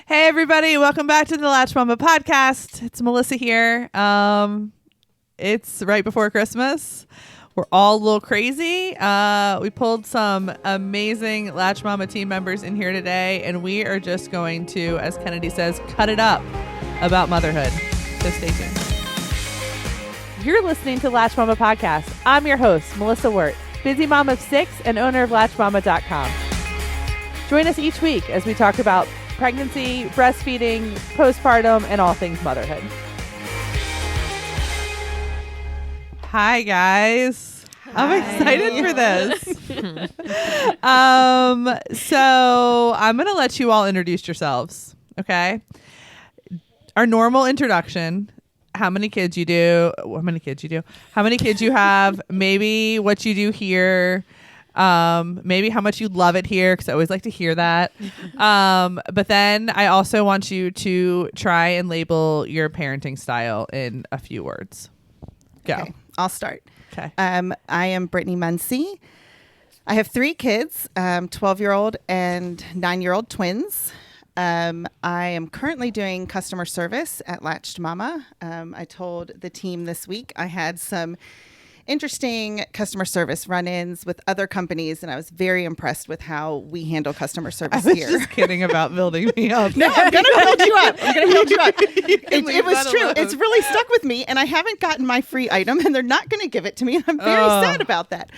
Hey, everybody. Welcome back to the Latched Mama podcast. It's Melissa here. It's right before Christmas. We're all a little crazy. We pulled some amazing Latched Mama team members in here today, and we are just going to, as Kennedy says, cut it up about motherhood. So stay tuned. You're listening to Latched Mama podcast. I'm your host, Melissa Wirt, busy mom of 6 and owner of LatchedMama.com. Join us each week as we talk about pregnancy, breastfeeding, postpartum, and all things motherhood. Hi, guys. Hi. I'm excited for this. So I'm going to let you all introduce yourselves, okay? Our normal introduction, how many kids you have, maybe what you do here, maybe how much you love it here, because I always like to hear that. But then I also want you to try and label your parenting style in a few words. Go. Okay, I'll start. Okay. I am Brittany Muncie. I have 3 kids, 12-year-old and 9-year-old twins. I am currently doing customer service at Latched Mama. I told the team this week I had some interesting customer service run-ins with other companies, and I was very impressed with how we handle customer service here. I was just kidding about building me up. No, I'm going to build you up. It was true. Alone. It's really stuck with me, and I haven't gotten my free item, and they're not going to give it to me, and I'm very sad about that.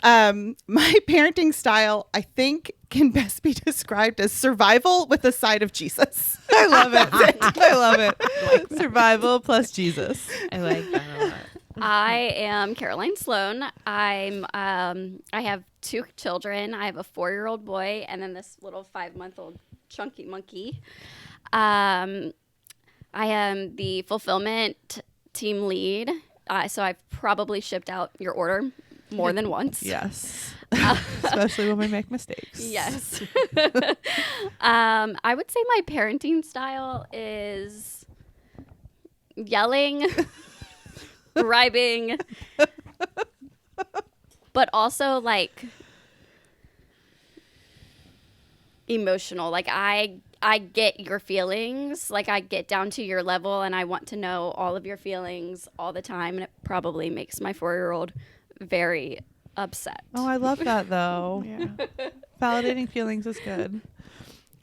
My parenting style, I think, can best be described as survival with a side of Jesus. I love it. I love it. Like survival plus Jesus. I like that a lot. I am Caroline Sloan. I have 2 children. I have a 4-year-old boy and then this little 5-month-old chunky monkey. I am the fulfillment team lead. So I've probably shipped out your order more than once. Yes. Especially when we make mistakes. Yes. I would say my parenting style is yelling, bribing, but also like emotional. Like I get your feelings. Like I get down to your level and I want to know all of your feelings all the time. And it probably makes my 4-year-old very upset. Oh, I love that though. Yeah. Validating feelings is good.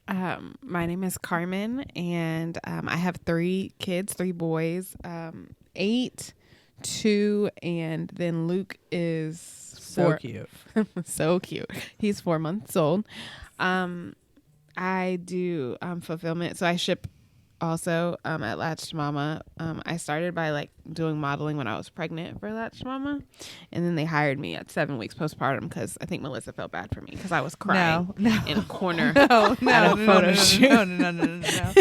My name is Carmen, and I have 3 kids, 3 boys, 8, 2, and then Luke is so cute. So cute. He's 4 months old. I do fulfillment, so I ship also at Latched Mama. I started by doing modeling when I was pregnant for Latched Mama, and then they hired me at 7 weeks postpartum because I think Melissa felt bad for me because I was crying in a corner at a photo shoot. No.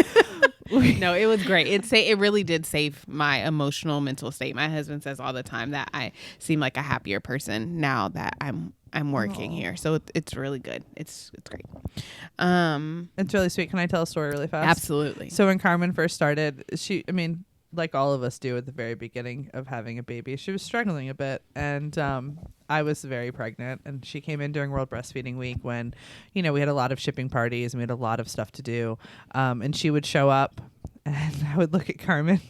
No, it was great. It really did save my emotional mental state. My husband says all the time that I seem like a happier person now that I'm working here. So it's really good. It's great. It's really sweet. Can I tell a story really fast? Absolutely. So when Carmen first started, like all of us do at the very beginning of having a baby, she was struggling a bit. And I was very pregnant, and she came in during World Breastfeeding Week when, we had a lot of shipping parties and we had a lot of stuff to do. And she would show up and I would look at Carmen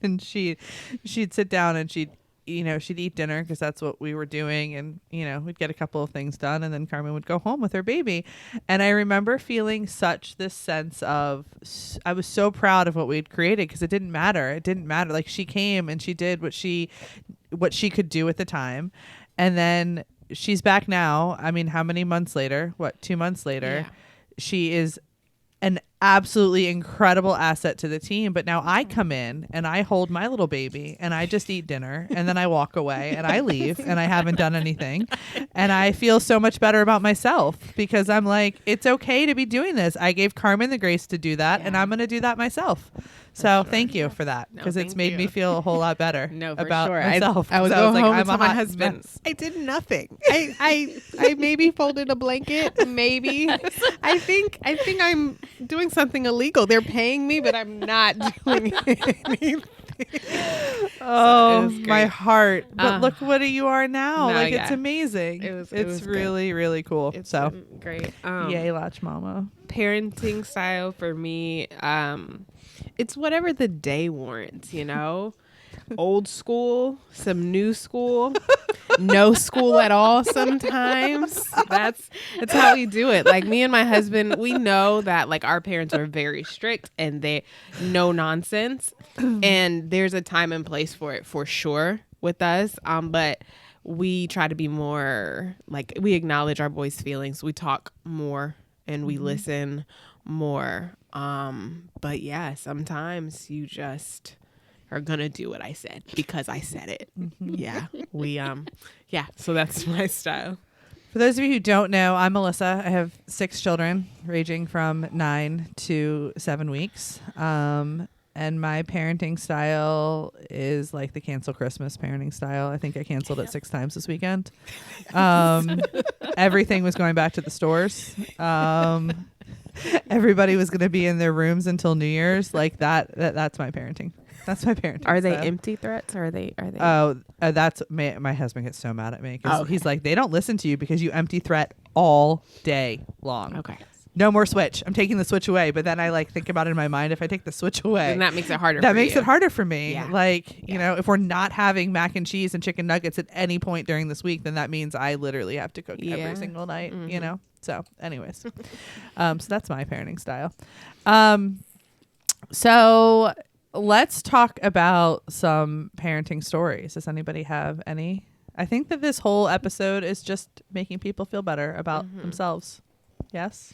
and she'd sit down and she'd eat dinner because that's what we were doing. And, we'd get a couple of things done and then Carmen would go home with her baby. And I remember feeling such this sense of, I was so proud of what we'd created because it didn't matter. Like she came and she did what she could do at the time. And then she's back now. I mean, how many months later? 2 months later? Yeah. She is an absolutely incredible asset to the team. But now I come in and I hold my little baby and I just eat dinner and then I walk away and I leave and I haven't done anything. And I feel so much better about myself because I'm like, it's okay to be doing this. I gave Carmen the grace to do that and I'm going to do that myself. So thank you for that because it's made me feel a whole lot better about myself. I was going home to my husband. I did nothing. I maybe folded a blanket. Maybe I think I'm doing something illegal. They're paying me, but I'm not doing anything. Oh, my heart. But look what you are now. No, It's amazing. It's really, really cool. It's so great. Yay, Latched Mama. parenting style for me, it's whatever the day warrants, you know? Old school, some new school, no school at all sometimes. That's how we do it. Like me and my husband, we know that like our parents are very strict and they no nonsense. And there's a time and place for it for sure with us. But we try to be more like we acknowledge our boys' feelings. We talk more and we listen more. But yeah, sometimes you just are gonna do what I said because I said it. Yeah. So that's my style. For those of you who don't know, I'm Melissa. I have 6 children ranging from 9 to 7 weeks. And my parenting style is like the cancel Christmas parenting style. I think I canceled it 6 times this weekend. Everything was going back to the stores. Everybody was going to be in their rooms until New Year's. Like that's my parenting. That's my parenting. Are they style. empty threats or are they? Oh, that's my husband gets so mad at me because he's like, they don't listen to you because you empty threat all day long. Okay. No more Switch. I'm taking the Switch away. But then I like think about it in my mind. If I take the Switch away, And that makes it harder. that for makes you. it harder for me. Yeah. Like, you know, if we're not having mac and cheese and chicken nuggets at any point during this week, then that means I literally have to cook every single night, you know? So anyways, so that's my parenting style. So let's talk about some parenting stories. Does anybody have any? I think that this whole episode is just making people feel better about themselves. Yes?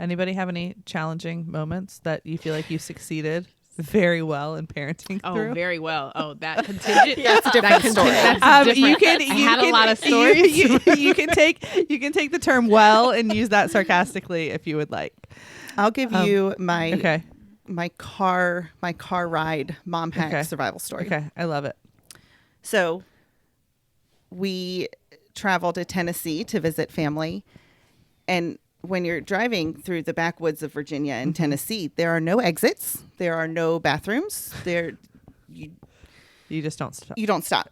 Anybody have any challenging moments that you feel like you succeeded very well in parenting through? Oh, very well. Oh, that contingent. That's a different story. You can. I had a lot of stories. You can take the term "well" and use that sarcastically if you would like. I'll give you my Okay. my car ride mom hack Okay. survival story. Okay, I love it. So we traveled to Tennessee to visit family, and when you're driving through the backwoods of Virginia and Tennessee, there are no exits. There are no bathrooms. You just don't stop. You don't stop.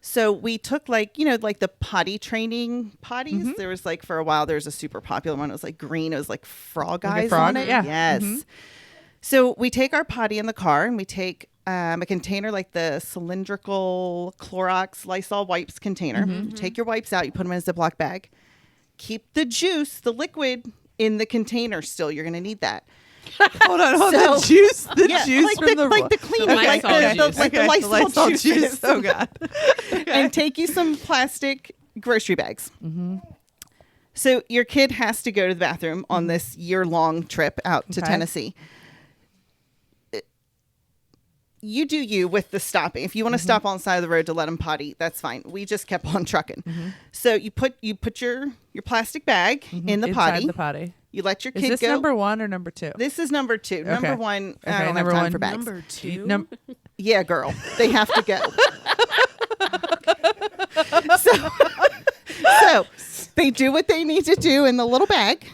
So we took like the potty training potties. There was like for a while there was a super popular one. It was like green. It was like frog Like a eyes frog? on it. Yeah. Yes. So we take our potty in the car and we take a container like the cylindrical Clorox Lysol wipes container. You take your wipes out. You put them in a Ziploc bag. Keep the juice, the liquid, in the container still. You're going to need that. Hold on. So- The juice like from the clean, Okay. like the Lysol juice. juice. Oh God. And take you some plastic grocery bags. So your kid has to go to the bathroom on this year-long trip out to Okay. Tennessee. You do you with the stopping. If you want to stop on the side of the road to let them potty, that's fine. We just kept on trucking. So you put your plastic bag in the Inside potty. the potty. You let your Is kid this go. number 1 or number 2? This is number 2. Number 1, I Okay, don't number have time one. for bags. Number 2. Yeah, girl. They have to go. So they do what they need to do in the little bag.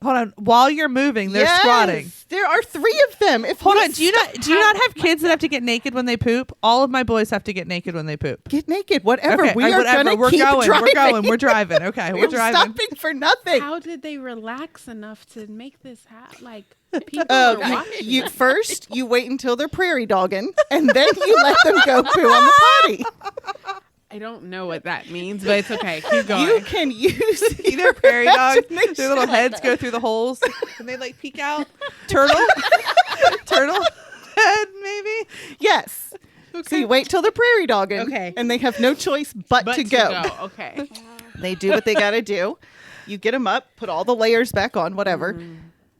Hold on. While you're moving, they're Yes, squatting. There are 3 of them. Hold on. Do you not have kids that have to get naked when they poop? All of my boys have to get naked when they poop. get naked? Whatever. Okay, We are whatever. gonna We're keep going. driving. We're going. We're driving. Okay, we're driving. stopping for nothing. How did they relax enough to make this happen? Like people Oh, are watching. you first you wait until they're prairie dogging, and then you let them go poo on the potty. I don't know what that means, but it's okay. Keep going. You can use Either prairie dogs, imagination. their little heads go through the holes and they like peek out. Turtle head, maybe. Yes. So you wait till they're prairie dogging, Okay. and they have no choice but to go. Okay. They do what they got to do. You get them up, put all the layers back on, whatever.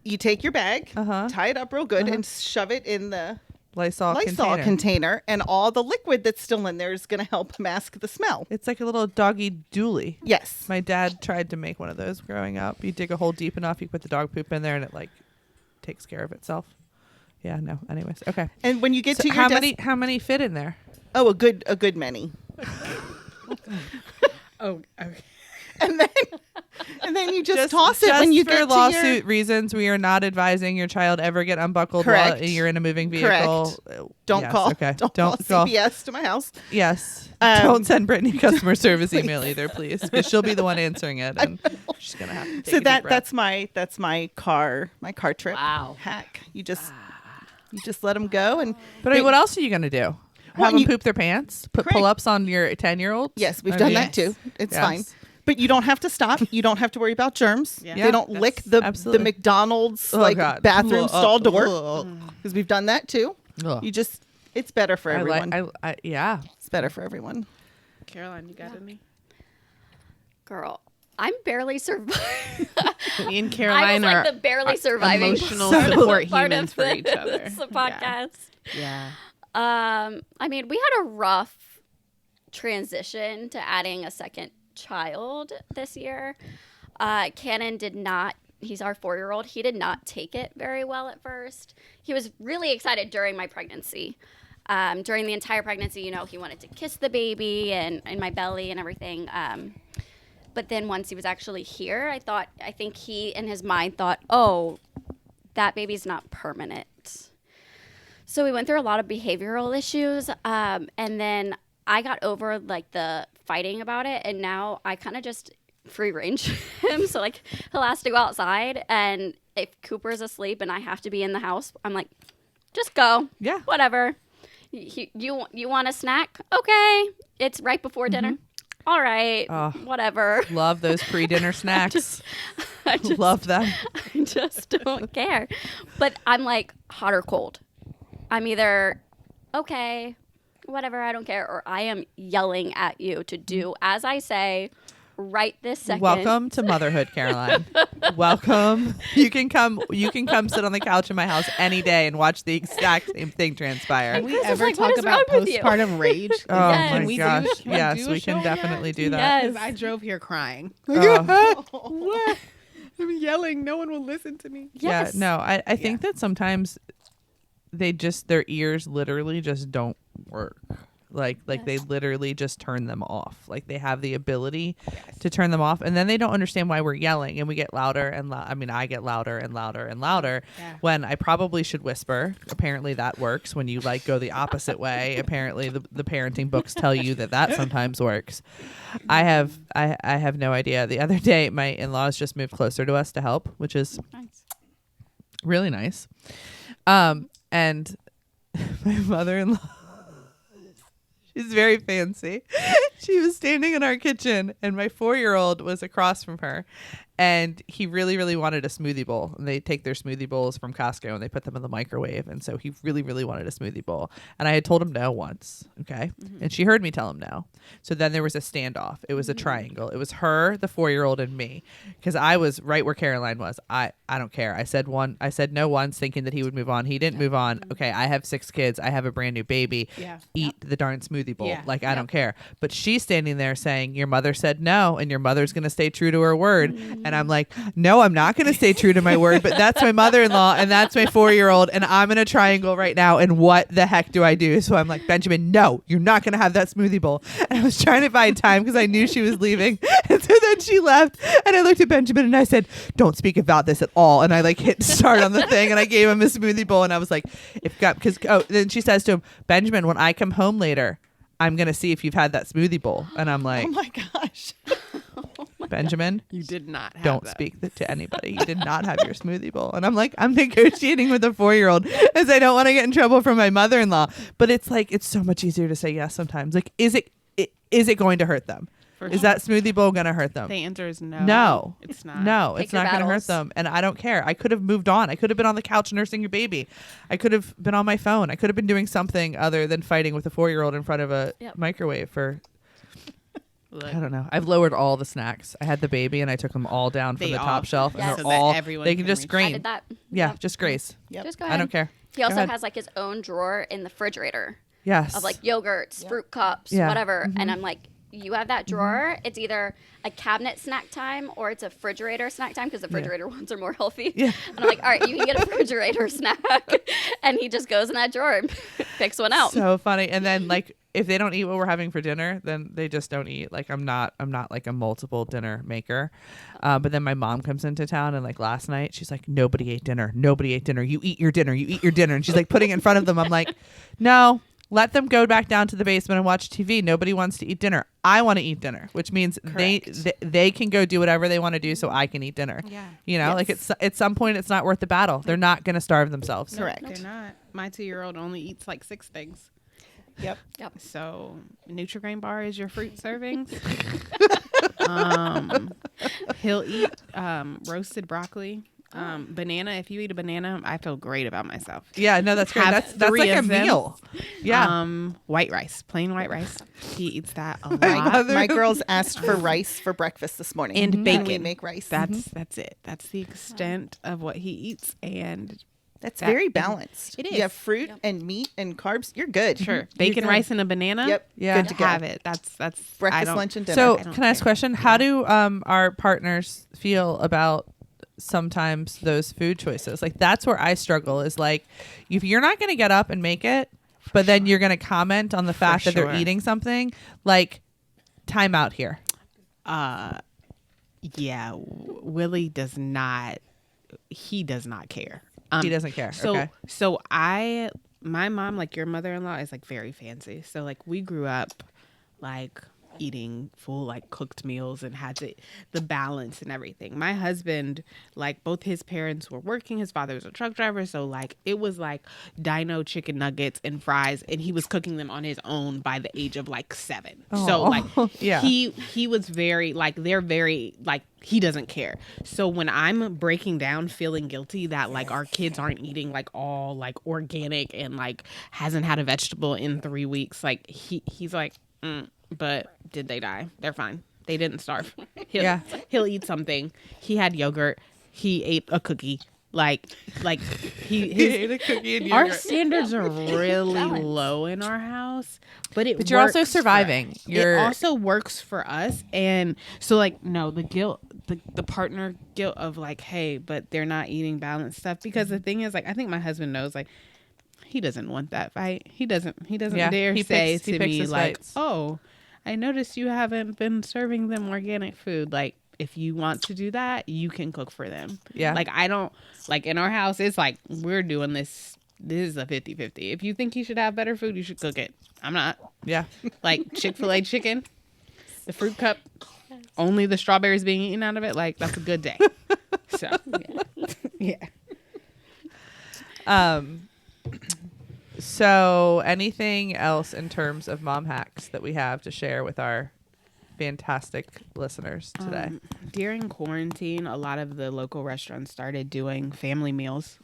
You take your bag, tie it up real good, and shove it in the Lysol Lysol container. container, and all the liquid that's still in there is going to help mask the smell. It's like a little doggy dooley. Yes. My dad tried to make one of those growing up. You dig a hole deep enough, you put the dog poop in there, and it like takes care of itself. Yeah, no. Anyways, okay. And when you get So to your how many fit in there? oh, a good many. Oh, okay. And then And then you just toss it when you for get to lawsuit reasons. We are not advising your child ever get unbuckled Correct. while you're in a moving vehicle. Don't Yes, call. Okay. Don't call CPS to my house. Yes. Don't send Brittany customer service email either, please, because she'll be the one answering it, and she's gonna have to take So a deep breath. that's my car trip hack. You just let them go, and But I mean, what else are you gonna do? Have them you- poop their pants? Put Correct. pull-ups on your 10-year-old? yes, we've done that too. It's fine. But you don't have to stop. You don't have to worry about germs. Yeah. They don't lick the absolutely. McDonald's God. bathroom Ugh, stall door ugh. because we've done that too. Ugh. It's better for everyone. Yeah. It's better for everyone. Caroline, you got any? Girl, I'm barely surviving. Me and I Caroline was like are the barely surviving emotional part of- support part humans of for each other. this podcast. Yeah. I mean, we had a rough transition to adding a second child this year. Cannon did not. He's our 4-year-old. He did not take it very well at first. He was really excited during my pregnancy. During the entire pregnancy, you know, he wanted to kiss the baby and in my belly and everything. But then once he was actually here, I think he in his mind thought, oh, that baby's not permanent. So we went through a lot of behavioral issues. And then I got over like the fighting about it. And now I kind of just free range him. So like he'll ask to go outside. And if Cooper's asleep and I have to be in the house, I'm like, just go. Yeah. Whatever. You want a snack? Okay. It's right before dinner. All right. Whatever. Love those pre-dinner snacks. I just Love them. I just don't care. But I'm like hot or cold. I'm either okay, whatever, I don't care, or I am yelling at you to do as I say right this second. Welcome to motherhood, Caroline. Welcome. You can come sit on the couch in my house any day and watch the exact same thing transpire. Can we Chris is ever like, "What talk is about wrong with you?" postpartum rage? Oh Yes. my Can we gosh. do- can we Yes, do a we can show definitely yet? do that. Yes. Because I drove here crying. Oh. What? I'm yelling. No one will listen to me. Yes. Yeah, no, I think that sometimes their ears literally just don't work. Like they literally just turn them off. Like they have the ability to turn them off, and then they don't understand why we're yelling, and we get louder and I get louder and louder and louder when I probably should whisper. Apparently that works when you like go the opposite way. Apparently the parenting books tell you that sometimes works. I have no idea. The other day my in-laws just moved closer to us to help, which is Nice. really nice. And my mother-in-law, she's very fancy. She was standing in our kitchen, and my 4-year-old was across from her, and he really, really wanted a smoothie bowl. And they take their smoothie bowls from Costco and they put them in the microwave. And so he really, really wanted a smoothie bowl. And I had told him no once. Okay. And she heard me tell him no. So then there was a standoff. It was a triangle. It was her, the 4-year-old, and me. Because I was right where Caroline was. I don't care. I said no once, thinking that he would move on. He didn't move on. Okay. I have 6 kids. I have a brand new baby. Yeah. Eat the darn smoothie bowl. Yeah. Like, I don't care. But she's standing there saying, your mother said no, and your mother's going to stay true to her word. And I'm like, no, I'm not going to stay true to my word, but that's my mother-in-law and that's my 4-year-old, and I'm in a triangle right now, and what the heck do I do? So I'm like, Benjamin, no, you're not going to have that smoothie bowl. And I was trying to buy time because I knew she was leaving. And so then she left, and I looked at Benjamin and I said, don't speak about this at all. And I like hit start on the thing, and I gave him a smoothie bowl, and I was like, then she says to him, Benjamin, when I come home later, I'm going to see if you've had that smoothie bowl. And I'm like, Oh my gosh. Benjamin, You did not have don't that. speak to anybody. You did not have your smoothie bowl. And I'm like, I'm negotiating with a 4-year-old as I don't want to get in trouble from my mother-in-law. But it's like, it's so much easier to say yes sometimes. Like, is it going to hurt them? For Is sure. that smoothie bowl going to hurt them? The answer is no. No. It's not. No, Pick it's your not going to hurt battles. them. And I don't care. I could have moved on. I could have been on the couch nursing your baby. I could have been on my phone. I could have been doing something other than fighting with a 4-year-old in front of a microwave for, Look, I don't know. I've lowered all the snacks. I had the baby and I took them all down from They the all- top shelf. Yes. And so they're all, that everyone they can just reach. I scream. did that. Yeah, Yep. just grace. Yep. Just go ahead. I don't care. He also ahead. has like his own drawer in the refrigerator Yes. of like yogurts, fruit cups, Yeah. whatever. And I'm like, you have that drawer. It's either a cabinet snack time or it's a refrigerator snack time because the refrigerator ones are more healthy. Yeah. And I'm like, all right, you can get a refrigerator snack. And he just goes in that drawer and picks one out. So funny. And then like if they don't eat what we're having for dinner, then they just don't eat. Like I'm not like a multiple dinner maker. But then my mom comes into town, and like last night she's like, nobody ate dinner. You eat your dinner. And she's like putting it in front of them. I'm like, no, let them go back down to the basement and watch TV. Nobody wants to eat dinner. I want to eat dinner, which means they can go do whatever they want to do so I can eat dinner. Yeah. You know, like it's at some point it's not worth the battle. They're not going to starve themselves. Correct. They're not. My 2-year-old only eats like 6 things. Yep. So Nutri-Grain bar is your fruit servings. He'll eat roasted broccplain. Banana. If you eat a banana, I feel great about myself. Yeah, no, that's great. Have That's 3 like a of them. meal. Yeah. White rice, plain white rice. He eats that a My, lot. my girls asked for rice for breakfast this morning. And bacon. we make rice. That's it. That's the extent of what he eats, and That's that- very balanced. It You have is. fruit and meat and carbs. You're good. sure bacon, good. rice, and a banana. Yep. Yeah. Good to go. Have it. That's I Breakfast, don't- lunch, and dinner. So I don't can I ask a care. question? How do our partners feel about sometimes those food choices? Like that's where I struggle is like if you're not going to get up and make it, but then you're going to comment on the fact that they're sure. eating something, like time out here. Yeah, Willie does not. He does not care. He doesn't care. So, Okay. so my mom, like your mother-in-law, is like very fancy. So like we grew up like eating full like cooked meals and had the balance and everything. My husband, like both his parents were working. His father was a truck driver, so like it was like dino chicken nuggets and fries, and he was cooking them on his own by the age of like 7. So Oh. like Yeah. he was very like they're very like he doesn't care. So when I'm breaking down feeling guilty that like our kids aren't eating like all like organic and like hasn't had a vegetable in 3 weeks, like he's like but did they die? They're fine. They didn't starve. He'll eat something. He had yogurt. He ate a cookie. Like he ate a cookie and our yogurt. standards are really low in our house, but But you're also works for- surviving. It also works for us, and so like no, the guilt, the partner guilt of like, hey, but they're not eating balanced stuff, because the thing is like I think my husband knows like he doesn't want that fight. He doesn't Yeah, dare he say picks- he to picks me his like, fights. oh, I noticed you haven't been serving them organic food. Like, if you want to do that, you can cook for them. Yeah. Like, I don't, like, in our house, it's like, we're doing this. This is a 50-50. If you think you should have better food, you should cook it. I'm not. Yeah. Like, Chick-fil-A chicken, the fruit cup, only the strawberries being eaten out of it. Like, that's a good day. So, yeah. So anything else in terms of mom hacks that we have to share with our fantastic listeners today? During quarantine, a lot of the local restaurants started doing family meals.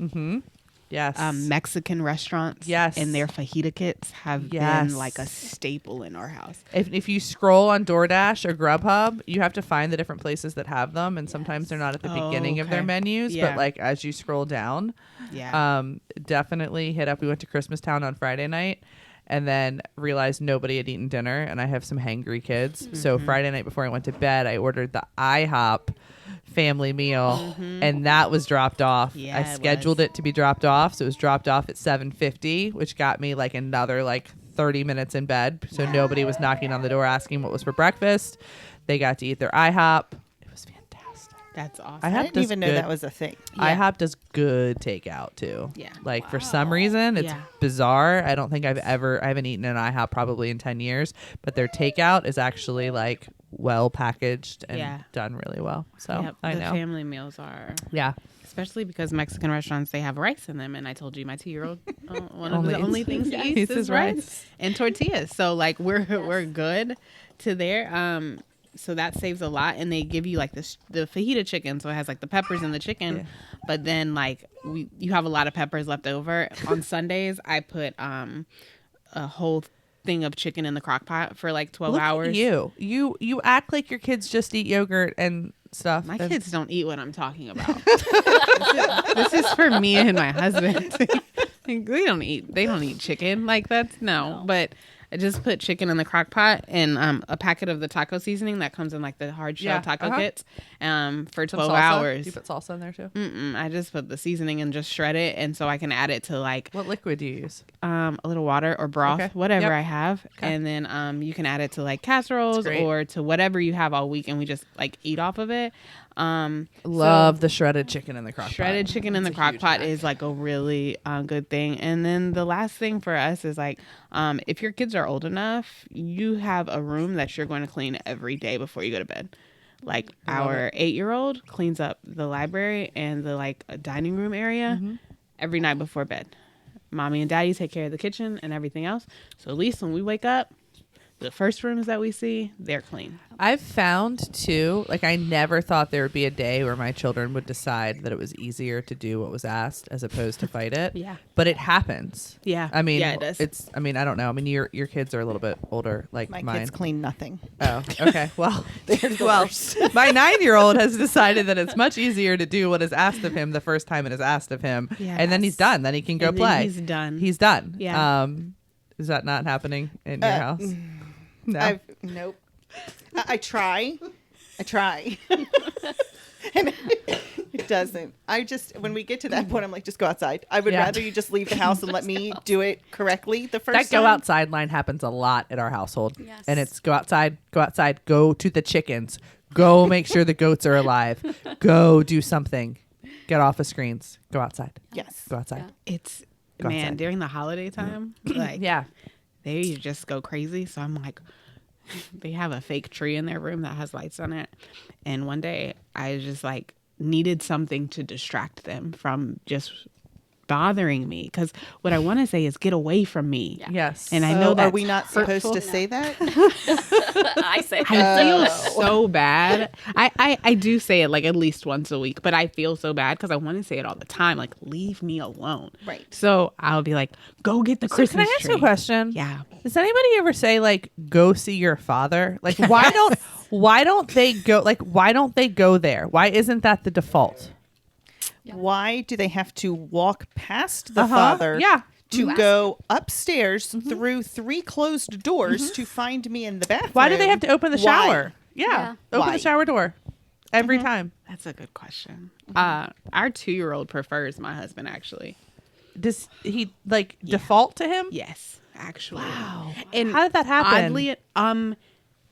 Yes. Mexican restaurants, Yes. and their fajita kits have Yes. been like a staple in our house. If you scroll on DoorDash or Grubhub, you have to find the different places that have them, and sometimes they're not at the beginning of their okay. menus, Yeah. but like as you scroll down, Yeah, definitely hit up. We went to Christmas Town on Friday night, and then realized nobody had eaten dinner, and I have some hangry kids. So Friday night before I went to bed, I ordered the IHOP family meal, and that was dropped off. Yeah, I it scheduled was. it to be dropped off, so it was dropped off at 7:50, which got me like another like 30 minutes in bed. So nobody was knocking on the door asking what was for breakfast. They got to eat their IHOP. It was fantastic. that's awesome. I didn't does even know good. that was a thing. Yeah. IHOP does good takeout too. Yeah. Like for some reason, it's Yeah. bizarre. I don't think I haven't eaten an IHOP probably in 10 years, but their takeout is actually like well packaged and Yeah. done really well. So Yep, I the know. family meals are, Yeah. especially because Mexican restaurants, they have rice in them, and I told you my 2-year-old one of Only the eats- only things he yeah, eats eats is his rice rice. and tortillas. So like we're good to there. So that saves a lot, and they give you like the fajita chicken, so it has like the peppers in the chicken, Yeah. but then like you have a lot of peppers left over. On Sundays, I put a whole thing of chicken in the crock pot for like 12 Look hours. at you act like your kids just eat yogurt and stuff. My and- kids don't eat what I'm talking about. this is for me and my husband. Like, they don't eat chicken like that's no. But I just put chicken in the crock pot and a packet of the taco seasoning that comes in like the hard shell taco kits for 12 hours. You put salsa in there too? I just put the seasoning and just shred it, and so I can add it to like What liquid do you use? a little water or broth, whatever I have, and then you can add it to like casseroles or to whatever you have all week, and we just like eat off of it. Love the shredded chicken in the crock pot. Shredded chicken in the crock pot is like a really good thing. And then the last thing for us is like if your kids are old enough, you have a room that you're going to clean every day before you go to bed. Like our 8-year-old cleans up the library and the like dining room area every night before bed. Mommy and daddy take care of the kitchen and everything else. So at least when we wake up, the first rooms that we see, they're clean. I've found too, like I never thought there would be a day where my children would decide that it was easier to do what was asked as opposed to fight it. Yeah. But it happens. Yeah. I mean, it does. I mean, I don't know. I mean, your kids are a little bit older, like My mine. kids clean nothing. Oh, okay. Well, my 9-year-old has decided that it's much easier to do what is asked of him the first time it is asked of him, and then he's done. Then he can go And then play. he's done. He's done. Yeah. Is that not happening in your house? No. Nope. I try. And it doesn't. I just, when we get to that point, I'm like, just go outside. I would rather you just leave the house and let me do it correctly the first That time. go outside line happens a lot at our household. Yes. And it's go outside, go to the chickens, go make sure the goats are alive, go do something, get off of screens, go outside. Yes. Go outside. Yeah. It's, Go man, outside. during the holiday time, like, Yeah. they just go crazy. So I'm like, they have a fake tree in their room that has lights on it. And one day I just like needed something to distract them from just bothering me. Because what I want to say is get away from me. Yeah. Yes. And I know that are we not supposed to say that? I say I feel so bad. I do say it like at least once a week, but I feel so bad because I want to say it all the time. Like, leave me alone. Right. So I'll be like, go get the Christmas Can I ask tree. you a question? Yeah. Does anybody ever say like go see your father? Like why don't they go there? Why isn't that the default? Why do they have to walk past the father Yeah. to go upstairs through 3 closed doors to find me in the bathroom? Why do they have to open the Why? shower? Yeah. Open Why? the shower door every time. That's a good question. Our 2-year-old prefers my husband, actually. Does he like default to him? Yes, actually. Wow. And How did that happen? Oddly,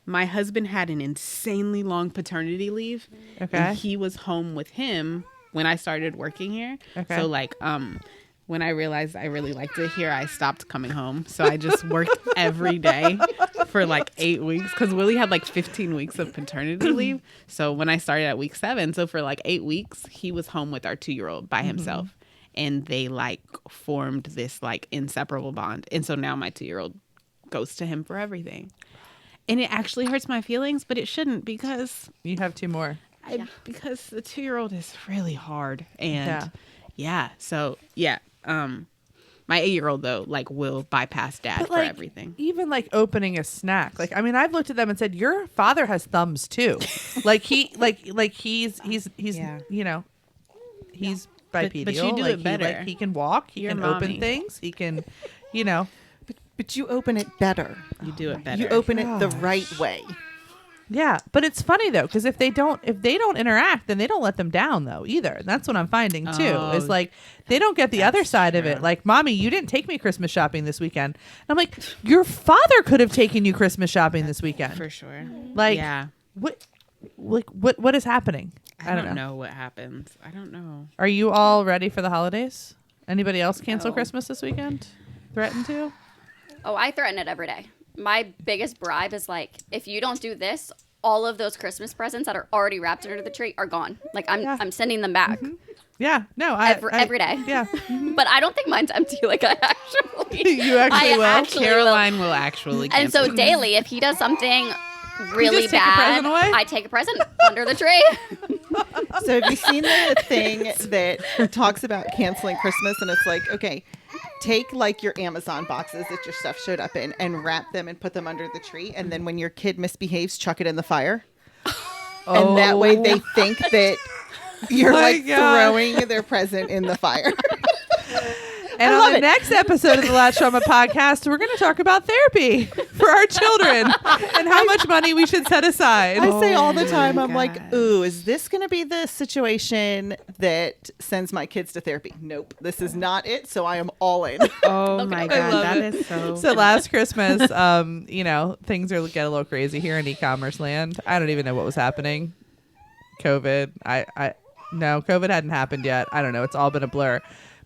my husband had an insanely long paternity leave. Okay. And he was home with him when I started working here. Okay. So like when I realized I really liked it here, I stopped coming home. So I just worked every day for like 8 weeks because Willie had like 15 weeks of paternity leave. So when I started at week 7, so for like 8 weeks, he was home with our 2-year-old by himself. And they like formed this like inseparable bond. And so now my 2-year-old goes to him for everything. And it actually hurts my feelings, but it shouldn't because You have 2 more. because the 2-year-old is really hard. And Yeah. so my 8-year-old though like will bypass dad But for like everything. even like opening a snack. Like I mean I've looked at them and said your father has thumbs too. Like he like he's Yeah. you know he's bipedal. But you do like, it better. He can walk, he You're can mommy. open things, he can you know. But you open it better. You do it better. You open it the right way. Yeah, but it's funny though because if they don't interact, then they don't let them down though either. And that's what I'm finding too. Oh, Is like they don't get the other side of it. true. Like, mommy, you didn't take me Christmas shopping this weekend. And I'm like, your father could have taken you Christmas shopping this weekend. for sure. Like, yeah. what is happening? I don't know what happens. I don't know. Are you all ready for the holidays? Anybody else cancel No. Christmas this weekend? Threaten to? Oh, I threaten it every day. My biggest bribe is like, if you don't do this, all of those Christmas presents that are already wrapped under the tree are gone. Like I'm sending them back Yeah, no, every day. Yeah, But I don't think mine's empty. Like I actually, You actually will? actually Caroline will actually And so cancel. daily, if he does something really just take a bad, present away? I take a present under the tree. So have you seen the thing that talks about canceling Christmas? And it's like, okay, take like your Amazon boxes that your stuff showed up in and wrap them and put them under the tree. And then when your kid misbehaves, chuck it in the fire. And that way they think that you're my like God. throwing their present in the fire. And on the next episode of the Latched Mama podcast, we're going to talk about therapy for our children and how much money we should set aside. I say all the my time, I'm God. like, ooh, is this going to be the situation that sends my kids to therapy? Nope, this is not it. So I am all in. Oh my I God, love that it. is so. So last Christmas, things get a little crazy here in e-commerce land. I don't even know what was happening. COVID. No, COVID hadn't happened yet. I don't know. It's all been a blur.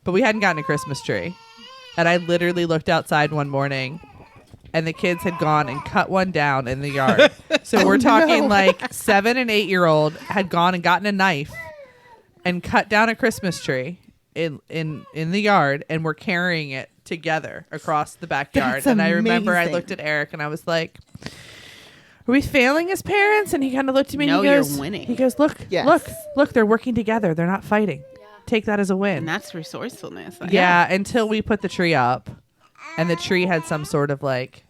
But we hadn't gotten a Christmas tree. And I literally looked outside one morning and the kids had gone and cut one down in the yard. So we're talking like 7 and 8 year old had gone and gotten a knife and cut down a Christmas tree in the yard, and we're carrying it together across the backyard. That's and I remember I amazing. looked at Eric and I was like, are we failing as parents? And he kind of looked at me No, and he goes, you're winning. He goes, look, Yes. look, they're working together. They're not fighting. Take that as a win. And that's resourcefulness. Like, Yeah, until we put the tree up, and the tree had some sort of like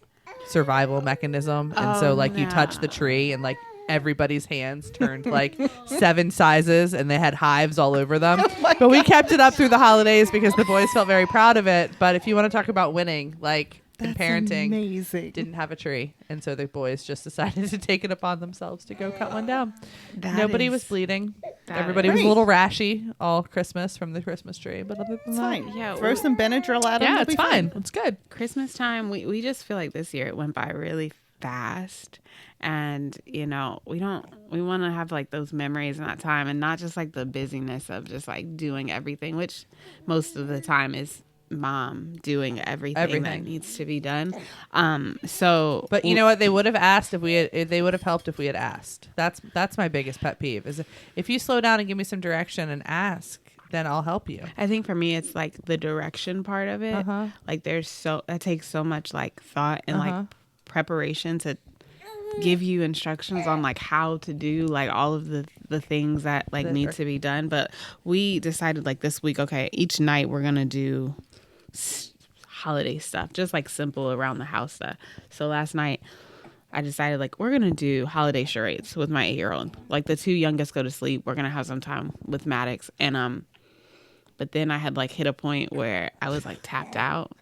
survival mechanism, and so like you touch the tree, and like everybody's hands turned like 7 sizes, and they had hives all over them. But we kept it up through the holidays because the boys felt very proud of it. But if you want to talk about winning, like in That's parenting, amazing. didn't have a tree, and so the boys just decided to take it upon themselves to go cut one down. that Nobody is- was bleeding. that Everybody is- was a little rashy all Christmas from the Christmas tree, but other than It's that, fine. Yeah, Throw some Benadryl at them. yeah, they'll it's be fine. It's good. Christmas time, we just feel like this year it went by really fast, and we want to have like those memories in that time, and not just like the busyness of just like doing everything, which most of the time is mom doing everything that needs to be done. But you know what? They would have asked they would have helped if we had asked. That's my biggest pet peeve is if you slow down and give me some direction and ask, then I'll help you. I think for me it's like the direction part of it. Like that takes so much like thought and like preparation to give you instructions on like how to do like all of the things that like need to be done. But we decided like this week, okay, each night we're gonna do holiday stuff, just like simple around the house stuff. So last night I decided like we're gonna do holiday charades with my 8-year-old. Like the 2 youngest go to sleep, we're gonna have some time with Maddox, and but then I had like hit a point where I was like tapped out.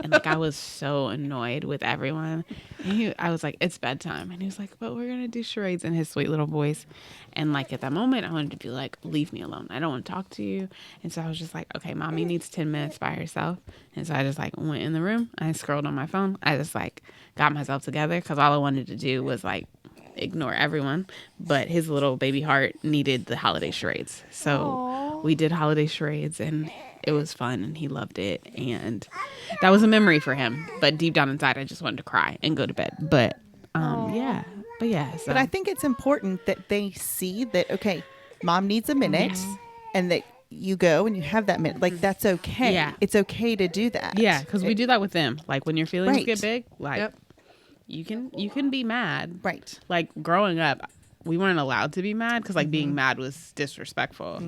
And like I was so annoyed with everyone. And I was like, it's bedtime. And he was like, but we're gonna do charades, in his sweet little voice. And like at that moment I wanted to be like, leave me alone. I don't want to talk to you. And so I was just like, okay, mommy needs 10 minutes by herself. And so I just like went in the room. I scrolled on my phone. I just like got myself together because all I wanted to do was like ignore everyone. But his little baby heart needed the holiday charades. So we did holiday charades, and it was fun, and he loved it, and that was a memory for him. But deep down inside, I just wanted to cry and go to bed. But yeah. So. But I think it's important that they see that, okay, mom needs a minute, and that you go and you have that minute. Like, that's okay. Yeah. It's okay to do that. Yeah, because we do that with them. Like when your feelings Right. get big, like you can be mad. Right. Like growing up, we weren't allowed to be mad because like being mad was disrespectful.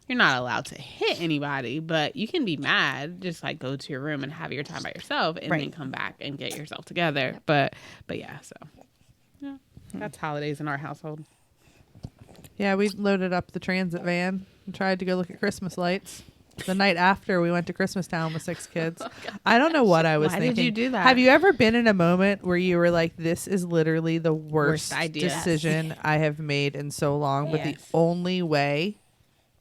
You're not allowed to hit anybody, but you can be mad. Just like go to your room and have your time by yourself, and then come back and get yourself together. But yeah, so yeah, that's holidays in our household. Yeah, we loaded up the transit van and tried to go look at Christmas lights. The night after, we went to Christmas Town with 6 kids. I don't know what I was Why thinking. did you do that? Have you ever been in a moment where you were like, this is literally the worst idea. decision I have made in so long, but the Yes. only way,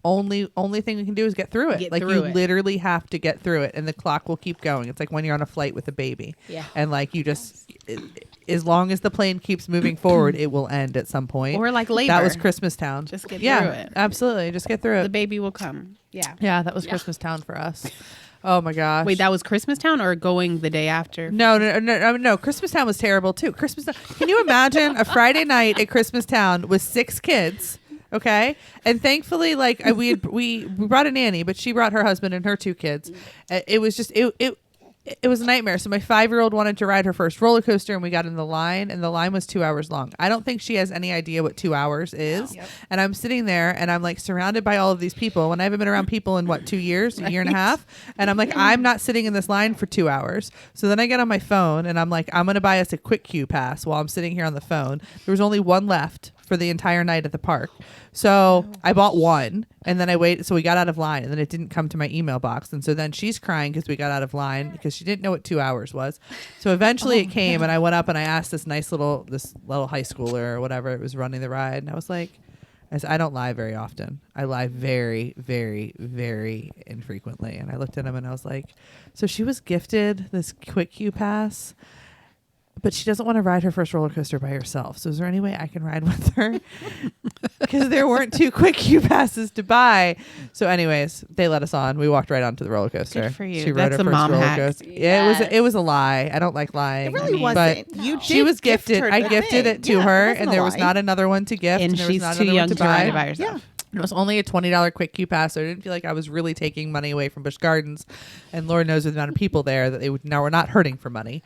only thing we can do is get through it. Get Like through you it. literally have to get through it, and the clock will keep going. It's like when you're on a flight with a baby. Yeah. And like you just, as long as the plane keeps moving forward, it will end at some point. Or like labor. That was Christmas Town. Just get yeah, through it. Absolutely. Just get through it. The baby will come. Yeah. Yeah, that was Christmas Town for us. Oh my gosh. Wait, that was Christmas Town or going the day after? No. Christmas Town was terrible too. Christmas Town. Can you imagine a Friday night at Christmas Town with 6 kids? Okay, and thankfully, like we brought a nanny, but she brought her husband and her 2 kids. It was just it was a nightmare. So my 5-year-old wanted to ride her first roller coaster, and we got in the line, and the line was 2 hours long. I don't think she has any idea what 2 hours is. Yep. And I'm sitting there, and I'm like surrounded by all of these people. When I haven't been around people in 2 years, a year and a half, and I'm like, I'm not sitting in this line for 2 hours. So then I get on my phone, and I'm like, I'm gonna buy us a quick queue pass while I'm sitting here on the phone. There was only one left for the entire night at the park. So I bought one, and then I waited. So we got out of line, and then it didn't come to my email box. And so then she's crying because we got out of line because she didn't know what 2 hours was. So eventually it came, and I went up and I asked this little high schooler or whatever it was running the ride, and I was like, I don't lie very often. I lie very, very, very infrequently. And I looked at him and I was like, so she was gifted this quick queue pass, but she doesn't want to ride her first roller coaster by herself. So is there any way I can ride with her? Because there weren't 2 quick queue passes to buy. So anyways, they let us on. We walked right onto the roller coaster. Good for you. She That's rode a her first mom roller hack. coaster. Yes. It was a lie. I don't like lying. It really But wasn't. You she did was gift gifted. her I the gifted thing. it to Yeah, her, it wasn't and a there was lie. not another one to gift. And there was she's not too another one young to ride it by buy. herself. Yeah. It was only a $20 quick queue pass, so I didn't feel like I was really taking money away from Busch Gardens. And Lord knows the amount of people there that they would now were not hurting for money.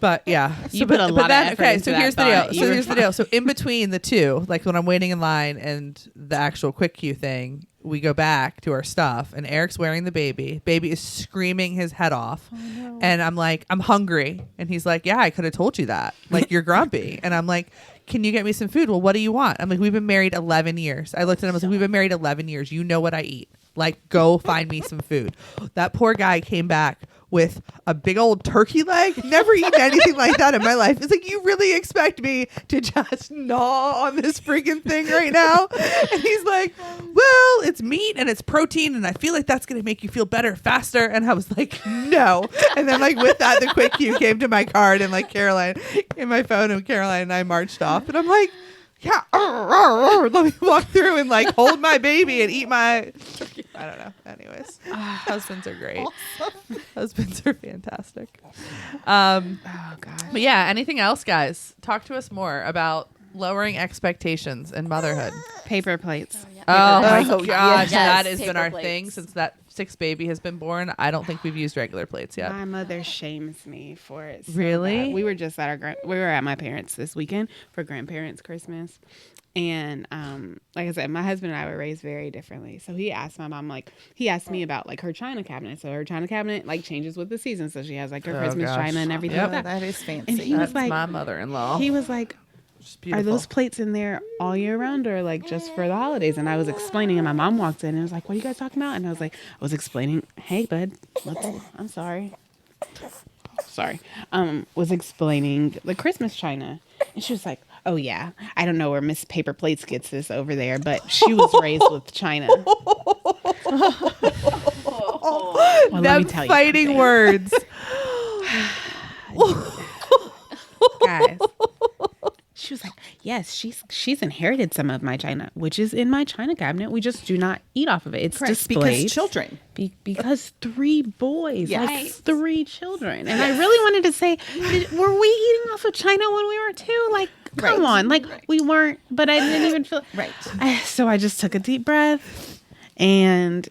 But yeah, You put a lot of effort into so that here's the thought. deal. So here's the deal. So in between the two, like when I'm waiting in line and the actual quick queue thing, we go back to our stuff, and Eric's wearing the baby. Baby is screaming his head off, and I'm like, I'm hungry, and he's like, yeah, I could have told you that. Like you're grumpy, and I'm like, can you get me some food? Well, what do you want? I'm like, we've been married 11 years. I looked at him. I was like, we've been married 11 years. You know what I eat. Like, go find me some food. That poor guy came back with a big old turkey leg. Never eaten anything like that in my life. It's like, you really expect me to just gnaw on this freaking thing right now? And he's like, well, it's meat and it's protein, and I feel like that's going to make you feel better faster. And I was like, no. And then like with that, the quick queue came to my card, and like Caroline in my phone, and Caroline and I marched off. And I'm like, yeah, let me walk through and like hold my baby and eat my, I don't know. Anyways, husbands are great. Husbands are fantastic. Oh gosh. But yeah, anything else, guys? Talk to us more about lowering expectations in motherhood. Paper plates. Oh my Oh, gosh, yes. that has been Paper our plates. thing since that 6th baby has been born. I don't think we've used regular plates yet. My mother shames me for it. So Really? bad. We were just at we were at my parents' this weekend for grandparents' Christmas, and like I said, my husband and I were raised very differently. So he asked my mom, he asked me about like her china cabinet. So her china cabinet like changes with the season. So she has like her Oh, Christmas gosh. china and everything Yep. like that. That is fancy. And he That's was like, my mother-in-law. he was like, Just are beautiful. those plates in there all year round or like just for the holidays? And I was explaining, and my mom walked in and was like, what are you guys talking about? And I was like, I was explaining, hey bud, I'm sorry. Was explaining the Christmas china. And she was like, oh yeah, I don't know where Miss Paper Plates gets this over there, but she was raised with china. Well, let Them me tell you fighting something. words. Guys. She was like, yes, she's inherited some of my china, which is in my china cabinet. We just do not eat off of it. It's Correct, displayed. because children. Because 3 boys, Yes. like 3 children. And I really wanted to say, were we eating off of china when we were 2? Like, come Right. on. Like, we weren't, but I didn't even feel. Right. So I just took a deep breath. And,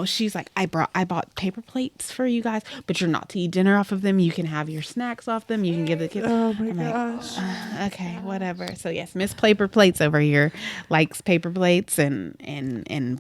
she's like, I bought paper plates for you guys, but you're not to eat dinner off of them. You can have your snacks off them. You can give the kids. Oh my I'm like, gosh. okay, whatever. So yes, Miss Paper Plates over here likes paper plates and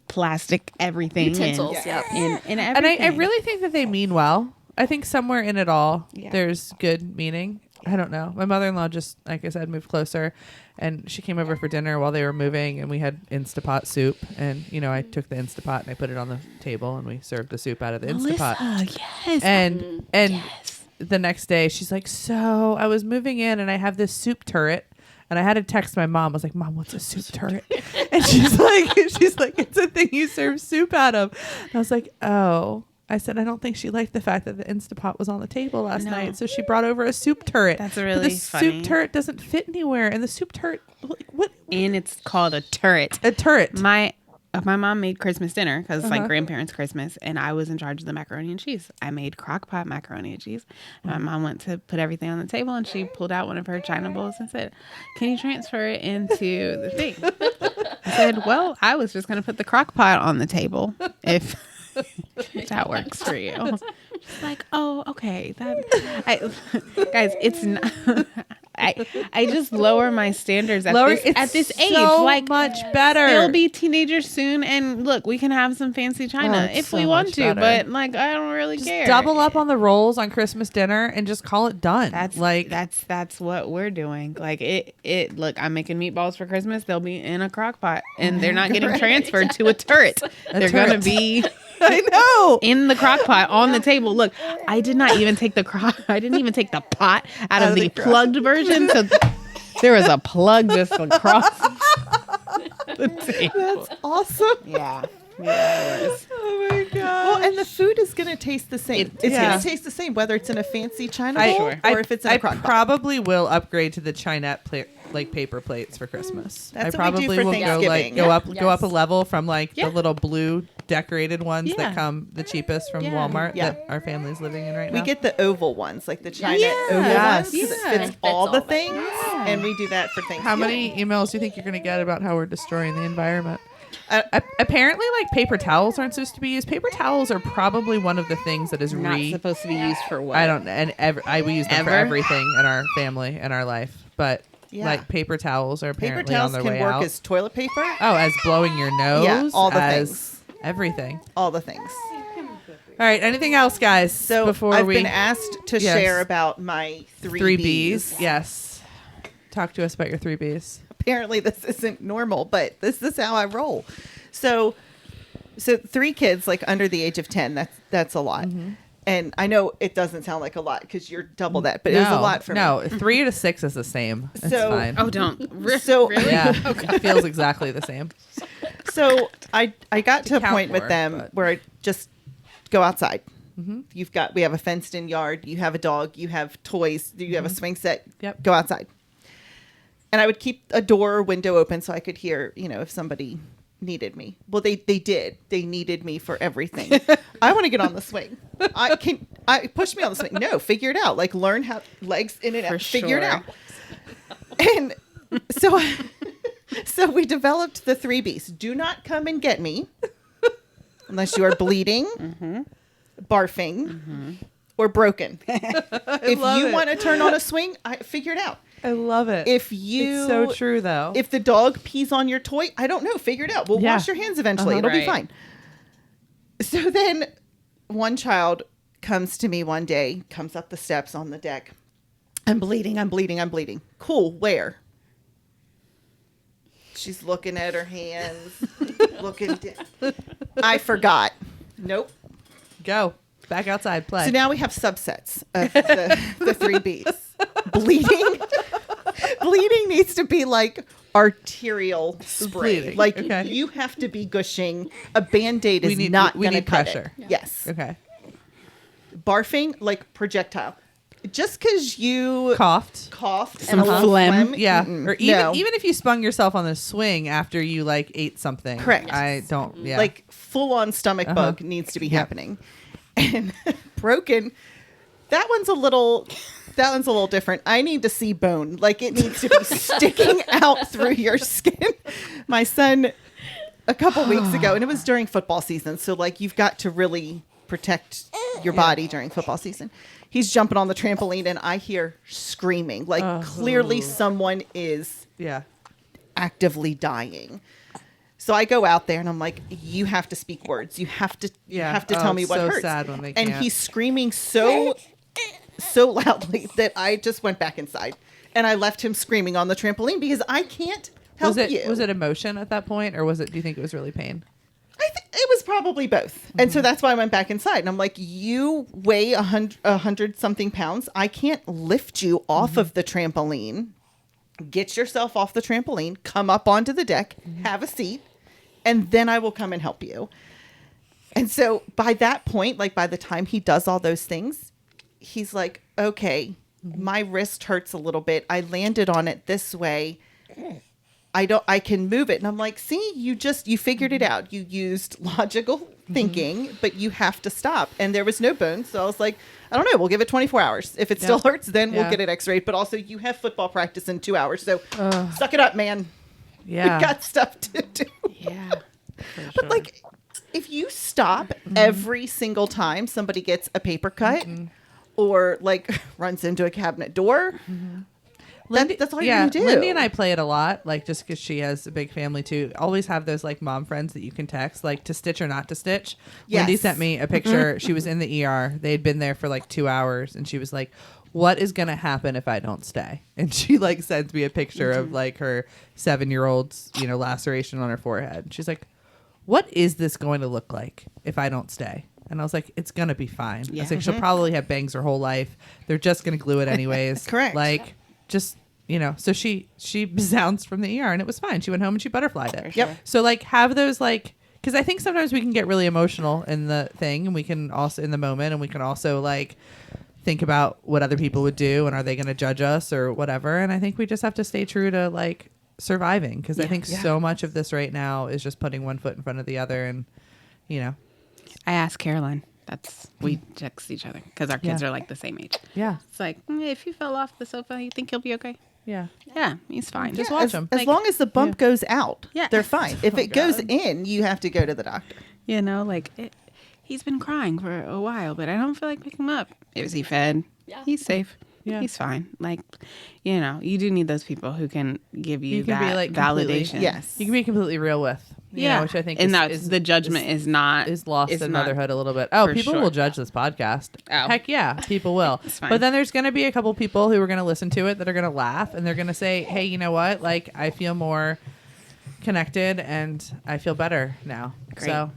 plastic everything. Utensils, and, yep. and And everything. I really think that they mean well. I think somewhere in it all, Yeah. there's good meaning. I don't know. My mother-in-law just, like I said, moved closer, and she came over for dinner while they were moving, and we had Instapot soup. And, I took the Instapot and I put it on the table, and we served the soup out of the Instapot. Melissa, yes. And yes. the next day, she's like, so I was moving in, and I have this soup turret. And I had to text my mom. I was like, Mom, what's a soup turret? And she's like, it's a thing you serve soup out of. And I was like, oh. I said, I don't think she liked the fact that the Instapot was on the table last No. night. So she brought over a soup turret. That's But really the funny. soup turret doesn't fit anywhere. And the soup turret, what? And it's called a turret. A turret. My mom made Christmas dinner because it's Uh-huh. like grandparents' Christmas, and I was in charge of the macaroni and cheese. I made crock pot macaroni and cheese. And my mom went to put everything on the table, and she pulled out one of her china bowls and said, can you transfer it into the thing? I said, well, I was just going to put the crock pot on the table if that works for you. She's like, oh, okay. Guys, it's not. I just lower my standards at this age. So Like much better. they'll be teenagers soon, and look, we can have some fancy china it's if so we want much to. better. But like, I don't really Just care. double up on the rolls on Christmas dinner and just call it done. That's like that's what we're doing. Like it. Look, I'm making meatballs for Christmas. They'll be in a crock pot, and they're not getting transferred to a turret. They're gonna be. I know. In the crock pot on the table. Look, I didn't even take the pot out of the plugged version. So there was a plug just across the table. That's awesome. Yeah. Yeah, it was. Oh my god. Well, and the food is going to taste the same. It's yeah. going to taste the same whether it's in a fancy china bowl or if it's in a crock pot. probably will upgrade to the Chinette like paper plates for Christmas. That's I what we do probably for will go Thanksgiving. go up a level from like the little blue decorated ones Yeah. that come the cheapest from Walmart that our family's living in right now. We get the oval ones, like the China oval Yes. ones, 'cause it It fits fits all the all the things, things. and we do that for Thanksgiving. How many emails do you think you're going to get about how we're destroying the environment? Apparently, like paper towels aren't supposed to be used. Paper towels are probably one of the things that is Not supposed to be used for what? I don't. And we use them for Ever? everything in our family and our life. But like paper towels are Paper apparently towels on their can way work out. as toilet paper. Oh, as blowing your nose. all the as things. Everything. All the things. All right. Anything else, guys? So before I've we been asked to Yes. share about my three Bs. Yes. Talk to us about your 3 Bs. Apparently this isn't normal, but this is how I roll. So 3 kids like under the age of 10, that's a lot. Mm-hmm. And I know it doesn't sound like a lot because you're double that, but it was a lot for me. No, 3 to 6 is the same. It's So- fine. Oh, don't. So Yeah, it feels exactly the same. So I got to a count point with more, them but- where I just go outside. We have a fenced in yard. You have a dog. You have toys. You have a swing set. Yep. Go outside. And I would keep a door or window open so I could hear, if somebody needed me. Well, they did. They needed me for everything. I want to get on the swing. Push me on the swing. No, figure it out. Like learn how legs in and out. Figure it sure. out. And so we developed the 3 Bs. Do not come and get me unless you are bleeding, barfing, or broken. If love you it. want to turn on a swing, figure it out. I love it. If you, It's so true, though. If the dog pees on your toy, I don't know. Figure it out. We'll Yeah. wash your hands eventually. It'll be Right. fine. So then one child comes to me one day, comes up the steps on the deck. I'm bleeding. Cool. Where? She's looking at her hands, looking down. I forgot. Nope. Go. Back outside. Play. So now we have subsets of the 3 Bs. Bleeding needs to be like arterial spray. Bleeding. Like Okay. you have to be gushing. A Band-Aid is We not going to need cut pressure. it. Yes. Okay. Barfing, like projectile. Just because you Coughed. coughed Some and a little phlegm. Yeah. mm-mm, Or even no. even if you spun yourself on the swing after you like ate something. Correct. I don't. Yeah. Like full on stomach bug needs to be happening. And broken, that one's a little different. I need to see bone. Like it needs to be sticking out through your skin. My son a couple weeks ago, and it was during football season, so like you've got to really protect your body during football season. He's jumping on the trampoline and I hear screaming. Like clearly someone is yeah. actively dying. So I go out there and I'm like, you have to speak words. You have to tell me it's what so hurts. sad when they and can't. he's screaming so loudly that I just went back inside and I left him screaming on the trampoline because I can't help you. Was it emotion at that point, or was it? Do you think it was really pain? I think it was probably both. And so that's why I went back inside. And I'm like, you weigh 100 something pounds. I can't lift you off of the trampoline. Get yourself off the trampoline, come up onto the deck, have a seat, and then I will come and help you. And so by that point, like by the time he does all those things, he's like, okay, my wrist hurts a little bit. I landed on it this way. I can move it. And I'm like, see, you figured it out. You used logical thinking, but you have to stop. And there was no bone. So I was like, I don't know. We'll give it 24 hours. If it still hurts, then we'll get it x-rayed. But also you have football practice in 2 hours. So suck it up, man. Yeah. We got stuff to do. Yeah. But like, if you stop every single time somebody gets a paper cut or like runs into a cabinet door, That's all you're yeah, gonna do. Lindy and I play it a lot, like just because she has a big family too. Always have those like mom friends that you can text, like to stitch or not to stitch. Yes. Lindy sent me a picture. She was in the ER. They had been there for like 2 hours, and she was like, "What is gonna happen if I don't stay?" And she like sends me a picture of like her 7-year-old's laceration on her forehead. She's like, "What is this going to look like if I don't stay?" And I was like, "It's gonna be fine." I was like, "She'll probably have bangs her whole life. They're just gonna glue it anyways." Correct. Like, just so she bounced from the ER and it was fine. She went home and she butterflied it. Yep. So like have those like, because I think sometimes we can get really emotional in the thing, and we can also in the moment, and we can also like think about what other people would do and are they going to judge us or whatever. And I think we just have to stay true to like surviving, because I think so much of this right now is just putting one foot in front of the other. And I asked Caroline. We text each other because our kids Yeah. are like the same age. yeah, It's like, if you fell off the sofa, you think he'll be okay? yeah, Yeah, he's fine. Just watch him. As Like- long as the bump goes out, Yeah. they're fine. If it goes God. in, you have to go to the doctor. He's been crying for a while, but I don't feel like picking him up. Is he fed? Yeah. He's safe. Yeah. He's fine. Like, you do need those people who can give you, can be, that like, completely- validation. Yes. you can be completely real with, which I think and is the judgment is not lost is in not- motherhood a little bit. Oh, for people sure. will judge this podcast. Oh. Heck yeah, people will. It's fine. But then there's going to be a couple people who are going to listen to it that are going to laugh, and they're going to say, "Hey, you know what? Like, I feel more connected and I feel better now." Great. So,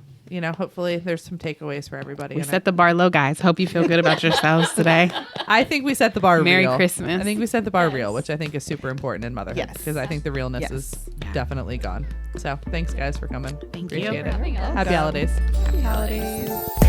hopefully there's some takeaways for everybody. We in set it. the bar low, guys. Hope you feel good about yourselves today. I think we set the bar Merry real. Christmas. I think we set the bar real, which I think is super important in motherhood. Yes. Because I think the realness Yes. is definitely gone. So thanks guys for coming. Thank you. Appreciate for it. having us. Happy holidays. Holidays.